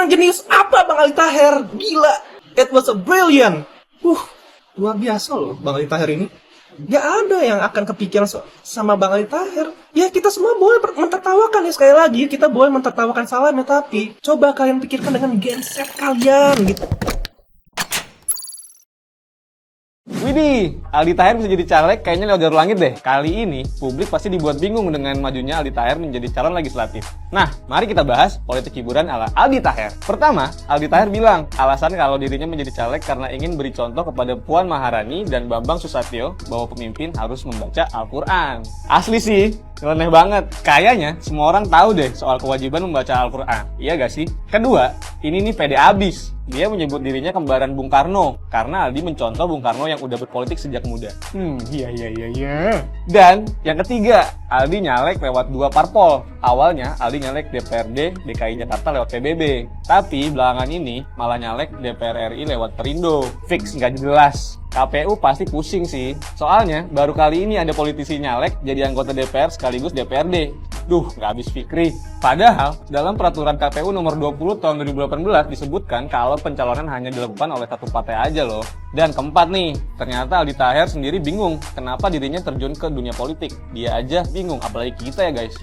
Seorang jenius apa Bang Ali Taher? Gila, it was a brilliant. Luar biasa loh Bang Ali Taher ini. Gak ada yang akan kepikiran sama Bang Ali Taher. Ya kita semua boleh mentertawakan ya, sekali lagi kita boleh mentertawakan Salam ya, tapi coba kalian pikirkan dengan genset kalian gitu. Widih, Aldi Taher bisa jadi caleg kayaknya lewat jalur langit deh. Kali ini, publik pasti dibuat bingung dengan majunya Aldi Taher menjadi calon legislatif. Nah, mari kita bahas politik hiburan ala Aldi Taher. Pertama, Aldi Taher bilang alasan kalau dirinya menjadi caleg karena ingin beri contoh kepada Puan Maharani dan Bambang Susatyo bahwa pemimpin harus membaca Al-Quran. Asli sih, aneh banget. Kayaknya semua orang tahu deh soal kewajiban membaca Al-Quran. Iya gak sih? Kedua, ini nih pede abis. Dia menyebut dirinya kembaran Bung Karno karena Aldi mencontoh Bung Karno yang udah berpolitik sejak muda. Iya. Dan yang ketiga, Aldi nyalek lewat 2 parpol. Awalnya Aldi nyalek DPRD DKI Jakarta lewat PBB. Tapi belakangan ini malah nyalek DPR RI lewat Perindo. Fix nggak jelas. KPU pasti pusing sih. Soalnya baru kali ini ada politisi nyalek jadi anggota DPR sekaligus DPRD. Duh, nggak habis fikri. Padahal dalam peraturan KPU nomor 20 tahun 2018 disebutkan kalau pencalonan hanya dilakukan oleh satu partai aja loh. Dan keempat nih, ternyata Aldi Taher sendiri bingung kenapa dirinya terjun ke dunia politik. Dia aja bingung, apalagi kita ya guys.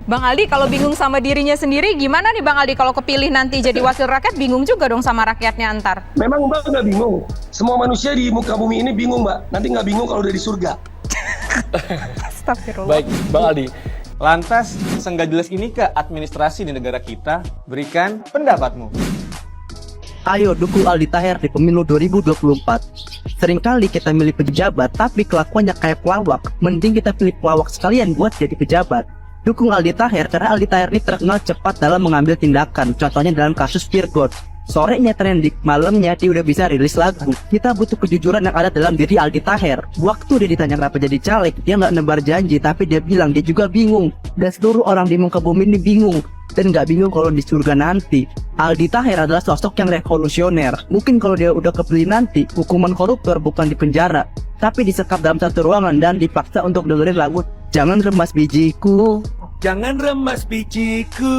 Bang Aldi, kalau bingung sama dirinya sendiri, gimana nih Bang Aldi kalau kepilih nanti jadi wakil rakyat, bingung juga dong sama rakyatnya antar? Memang Mbak nggak bingung. Semua manusia di muka bumi ini bingung Mbak. Nanti nggak bingung kalau udah di surga. Astagfirullah. Baik, Bang Aldi. Lantas, senggak jelas ini ke administrasi di negara kita? Berikan pendapatmu. Ayo dukung Aldi Taher di pemilu 2024. Seringkali kita milih pejabat tapi kelakuannya kayak pelawak. Mending kita pilih pelawak sekalian buat jadi pejabat. Dukung Aldi Taher karena Aldi Taher ini terkenal cepat dalam mengambil tindakan. Contohnya dalam kasus Virgot. Sorenya trending, malamnya dia udah bisa rilis lagu. Kita butuh kejujuran yang ada dalam diri Aldi Taher. Waktu dia ditanya kenapa jadi caleg, dia nggak nebar janji, tapi dia bilang dia juga bingung. Dan seluruh orang di muka bumi ini bingung. Dan nggak bingung kalau di surga nanti. Aldi Taher adalah sosok yang revolusioner. Mungkin kalau dia udah kepilih nanti, hukuman koruptor bukan di penjara, tapi disekap dalam satu ruangan dan dipaksa untuk dengerin lagu Jangan Remas Bijiku. Jangan remas bijiku.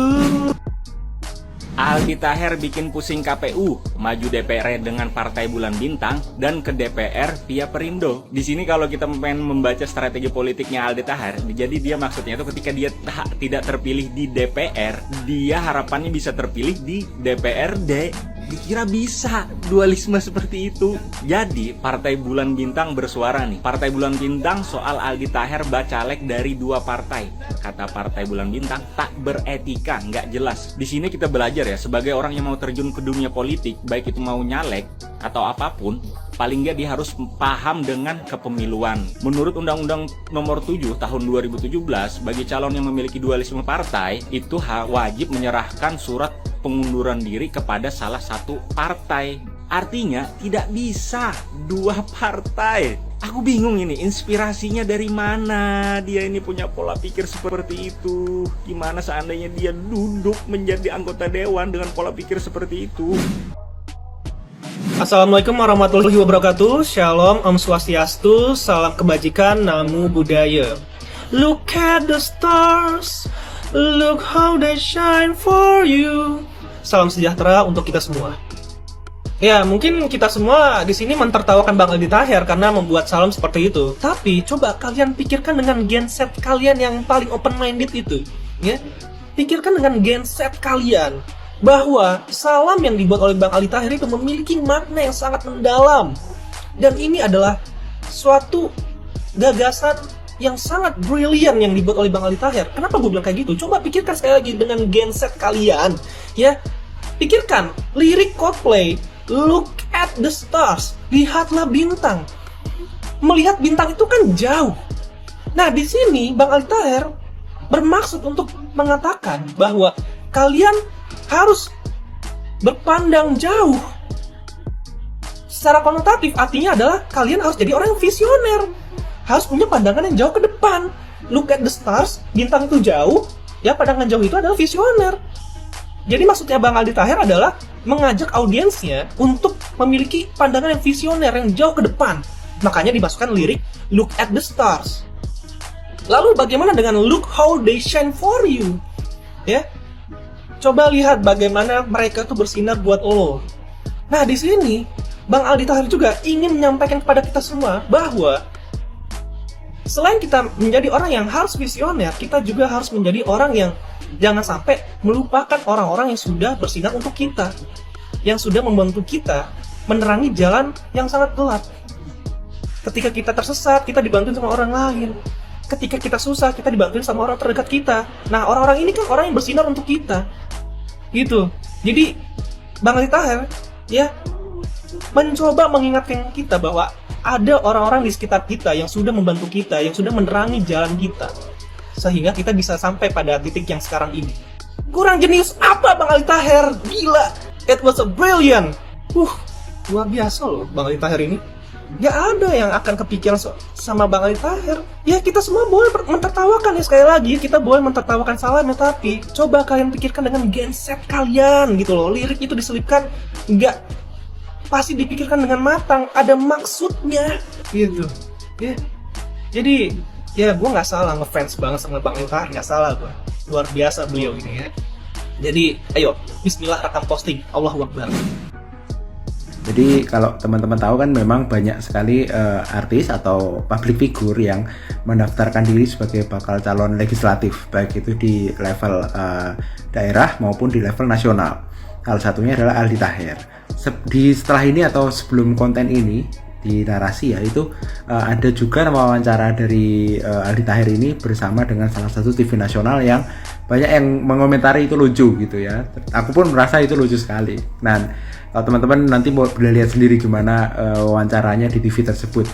Aldi Taher bikin pusing KPU, maju DPR dengan Partai Bulan Bintang, dan ke DPR via Perindo. Di sini kalau kita pengen membaca strategi politiknya Aldi Taher, jadi dia maksudnya itu ketika dia tidak terpilih di DPR, dia harapannya bisa terpilih di DPRD. Dikira bisa dualisme seperti itu. Jadi Partai Bulan Bintang bersuara nih. Partai Bulan Bintang soal Aldi Taher bacalek dari 2 partai. Kata Partai Bulan Bintang tak beretika, nggak jelas. Di sini kita belajar ya, sebagai orang yang mau terjun ke dunia politik, baik itu mau nyalek atau apapun, paling nggak dia harus paham dengan kepemiluan. Menurut Undang-Undang Nomor 7 Tahun 2017, bagi calon yang memiliki dualisme partai, itu wajib menyerahkan surat pengunduran diri kepada salah satu partai. Artinya tidak bisa 2 partai. Aku bingung ini, inspirasinya dari mana dia ini punya pola pikir seperti itu. Gimana seandainya dia duduk menjadi anggota dewan dengan pola pikir seperti itu. Assalamualaikum warahmatullahi wabarakatuh. Shalom, Om Swastiastu, salam kebajikan, namo buddhaya. Look at the stars, look how they shine for you. Salam sejahtera untuk kita semua. Ya, mungkin kita semua di sini mentertawakan Bang Aldi Taher karena membuat salam seperti itu. Tapi coba kalian pikirkan dengan genset kalian yang paling open minded itu, ya. Pikirkan dengan genset kalian bahwa salam yang dibuat oleh Bang Aldi Taher itu memiliki makna yang sangat mendalam. Dan ini adalah suatu gagasan yang sangat brilian yang dibuat oleh Bang Aldi Taher. Kenapa gue bilang kayak gitu? Coba pikirkan sekali lagi dengan genset kalian, ya. Pikirkan lirik Coldplay, Look at the stars, lihatlah bintang. Melihat bintang itu kan jauh. Nah, di sini Bang Aldi Taher bermaksud untuk mengatakan bahwa kalian harus berpandang jauh. Secara konotatif artinya adalah kalian harus jadi orang yang visioner, harus punya pandangan yang jauh ke depan. Look at the stars, bintang itu jauh, ya pandangan jauh itu adalah visioner. Jadi maksudnya Bang Aldi Taher adalah mengajak audiensnya untuk memiliki pandangan yang visioner, yang jauh ke depan. Makanya dimasukkan lirik Look at the stars. Lalu bagaimana dengan Look how they shine for you? Ya, Coba lihat bagaimana mereka tuh bersinar buat lo. Nah, di sini Bang Aldi Taher juga ingin menyampaikan kepada kita semua bahwa selain kita menjadi orang yang harus visioner, kita juga harus menjadi orang yang jangan sampai melupakan orang-orang yang sudah bersinar untuk kita, yang sudah membantu kita menerangi jalan yang sangat gelap. Ketika kita tersesat, kita dibantu sama orang lain. Ketika kita susah, kita dibantu sama orang terdekat kita. Nah, orang-orang ini kan orang yang bersinar untuk kita. Gitu. Jadi, Bang Aldi Taher, ya, mencoba mengingatkan kita bahwa ada orang-orang di sekitar kita yang sudah membantu kita, yang sudah menerangi jalan kita, sehingga kita bisa sampai pada titik yang sekarang ini. Kurang jenius apa Bang Aldi Taher? Gila, it was a brilliant. Luar biasa loh Bang Aldi Taher ini. Gak ada yang akan kepikiran sama Bang Aldi Taher. Ya kita semua boleh mentertawakan ya, sekali lagi kita boleh mentertawakan salahnya, tapi coba kalian pikirkan dengan genset kalian gitu loh. Lirik itu diselipkan nggak pasti dipikirkan dengan matang, ada maksudnya gitu ya. Jadi ya gue nggak salah ngefans banget sama Bang Aldi Taher, nggak salah gue, luar biasa beliau ini ya. Jadi ayo bismillah rekam posting, Allahu Akbar. Jadi kalau teman-teman tahu kan memang banyak sekali artis atau public figure yang mendaftarkan diri sebagai bakal calon legislatif, baik itu di level daerah maupun di level nasional. Salah satunya adalah Aldi Taher. Setelah ini atau sebelum konten ini di narasi ya, itu ada juga wawancara dari Aldi Taher ini bersama dengan salah satu TV nasional yang banyak yang mengomentari itu lucu gitu ya. Aku pun merasa itu lucu sekali. Nah, kalau teman-teman nanti boleh lihat sendiri gimana wawancaranya di TV tersebut.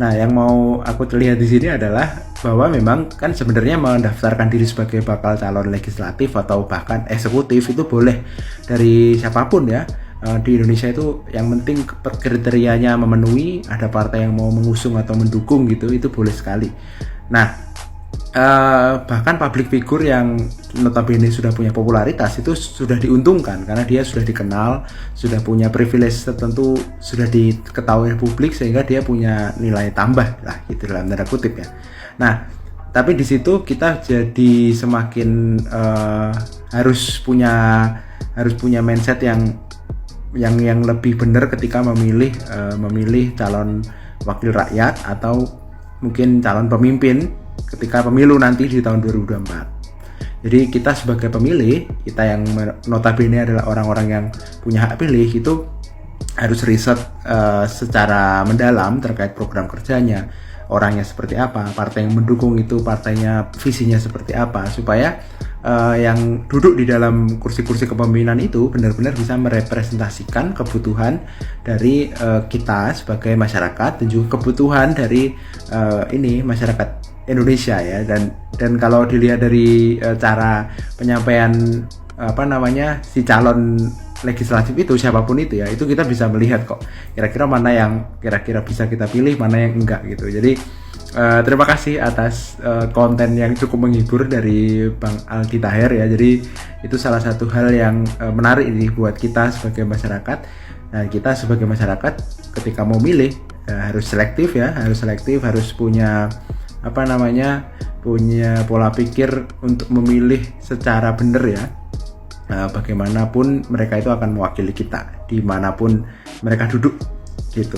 Nah, yang mau aku lihat di sini adalah bahwa memang kan sebenarnya mendaftarkan diri sebagai bakal calon legislatif atau bahkan eksekutif itu boleh dari siapapun ya. Di Indonesia itu yang penting kriterianya memenuhi, ada partai yang mau mengusung atau mendukung gitu, itu boleh sekali. Nah, bahkan public figure yang notabene sudah punya popularitas itu sudah diuntungkan karena dia sudah dikenal, sudah punya privilege tertentu, sudah diketahui publik sehingga dia punya nilai tambah lah gitu dalam tanda kutip ya. Nah, tapi di situ kita jadi semakin harus punya mindset yang lebih benar ketika memilih calon wakil rakyat atau mungkin calon pemimpin ketika pemilu nanti di tahun 2024. Jadi kita sebagai pemilih, kita yang notabene adalah orang-orang yang punya hak pilih, itu harus riset secara mendalam terkait program kerjanya, orangnya seperti apa, partai yang mendukung itu partainya visinya seperti apa, supaya yang duduk di dalam kursi-kursi kepemimpinan itu benar-benar bisa merepresentasikan kebutuhan dari kita sebagai masyarakat dan juga kebutuhan dari masyarakat Indonesia ya. Dan kalau dilihat dari cara penyampaian si calon legislatif itu siapapun itu ya, itu kita bisa melihat kok kira-kira mana yang kira-kira bisa kita pilih, mana yang enggak gitu. Jadi terima kasih atas konten yang cukup menghibur dari Bang Aldi Taher ya. Jadi itu salah satu hal yang menarik ini buat kita sebagai masyarakat. Nah, kita sebagai masyarakat ketika mau milih harus selektif, harus punya punya pola pikir untuk memilih secara benar ya. Bagaimanapun mereka itu akan mewakili kita dimanapun mereka duduk gitu.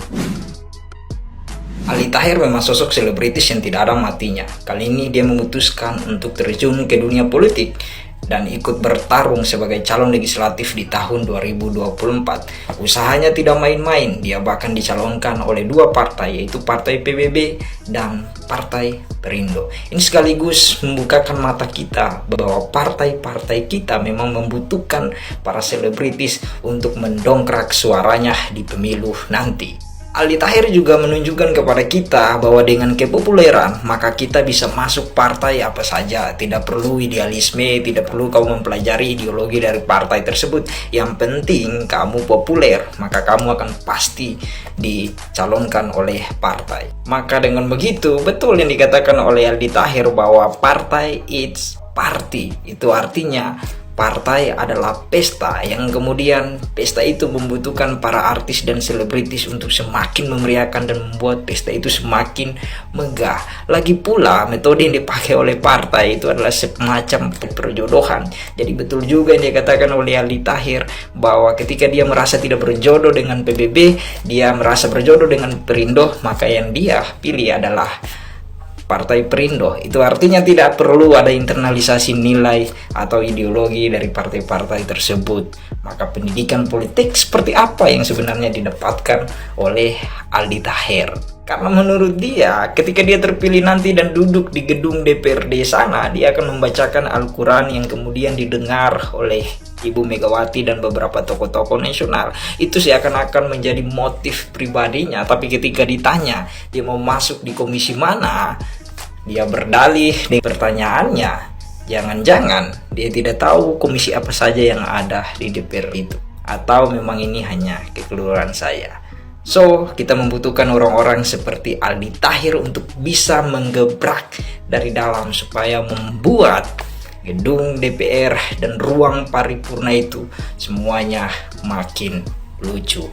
Aldi Taher memang sosok selebritis yang tidak ada matinya. Kali ini dia memutuskan untuk terjun ke dunia politik dan ikut bertarung sebagai calon legislatif di tahun 2024. Usahanya tidak main-main, dia bahkan dicalonkan oleh dua partai, yaitu Partai PBB dan Partai Perindo. Ini sekaligus membukakan mata kita bahwa partai-partai kita memang membutuhkan para selebritis untuk mendongkrak suaranya di pemilu nanti. Aldi Taher juga menunjukkan kepada kita bahwa dengan kepopuleran maka kita bisa masuk partai apa saja. Tidak perlu idealisme, tidak perlu kamu mempelajari ideologi dari partai tersebut. Yang penting kamu populer, maka kamu akan pasti dicalonkan oleh partai. Maka dengan begitu betul yang dikatakan oleh Aldi Taher bahwa partai it's party. Itu artinya partai adalah pesta, yang kemudian pesta itu membutuhkan para artis dan selebritis untuk semakin memeriahkan dan membuat pesta itu semakin megah. Lagi pula metode yang dipakai oleh partai itu adalah semacam perjodohan. Jadi betul juga yang dikatakan oleh Aldi Taher bahwa ketika dia merasa tidak berjodoh dengan PBB, dia merasa berjodoh dengan Perindo, maka yang dia pilih adalah Partai Perindo. Itu artinya tidak perlu ada internalisasi nilai atau ideologi dari partai-partai tersebut. Maka pendidikan politik seperti apa yang sebenarnya didapatkan oleh Aldi Taher? Karena menurut dia, ketika dia terpilih nanti dan duduk di gedung DPRD sana, dia akan membacakan Al-Quran yang kemudian didengar oleh Ibu Megawati dan beberapa tokoh-tokoh nasional. Itu seakan-akan menjadi motif pribadinya. Tapi ketika ditanya dia mau masuk di komisi mana, dia berdalih di pertanyaannya, jangan-jangan dia tidak tahu komisi apa saja yang ada di DPR itu. Atau memang ini hanya kekeliruan saya. So, kita membutuhkan orang-orang seperti Aldi Taher untuk bisa menggebrak dari dalam supaya membuat gedung DPR dan ruang paripurna itu semuanya makin lucu.